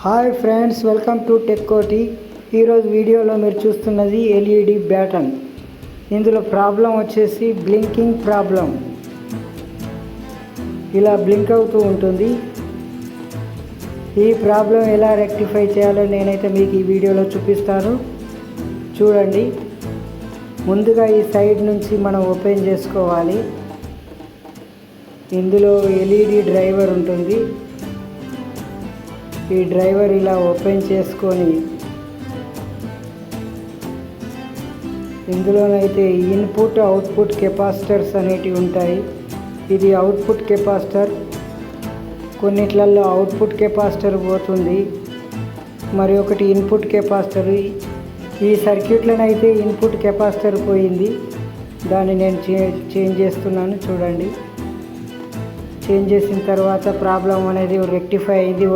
Hi friends, welcome to tech కోటి. ఈరోజు వీడియోలో మీరు చూస్తున్నది ఎల్ఈడి బ్యాటన్. ఇందులో ప్రాబ్లం వచ్చేసి బ్లింకింగ్ ప్రాబ్లం. ఇలా బ్లింక్ అవుతూ ఉంటుంది. ఈ ప్రాబ్లం ఎలా రెక్టిఫై చేయాలో నేనైతే మీకు ఈ వీడియోలో చూపిస్తాను, చూడండి. ముందుగా ఈ సైడ్ నుంచి మనం ఓపెన్ చేసుకోవాలి. ఇందులో ఎల్ఈడి డ్రైవర్ ఉంటుంది. ఈ డ్రైవర్ ఇలా ఓపెన్ చేసుకొని ఇందులోనైతే ఇన్పుట్ అవుట్పుట్ కెపాసిటర్స్ అనేటివి ఉంటాయి. ఇది అవుట్పుట్ కెపాసిటర్. కొన్నిట్లలో అవుట్పుట్ కెపాసిటర్ పోతుంది, మరి ఒకటి ఇన్పుట్ కెపాసిటర్. ఈ సర్క్యూట్లోనైతే ఇన్పుట్ కెపాసిటర్ పోయింది. దాన్ని నేను చేంజ్ చేస్తున్నాను, చూడండి. చేంజ్ చేసిన తర్వాత ప్రాబ్లం అనేది రెక్టిఫై అయింది.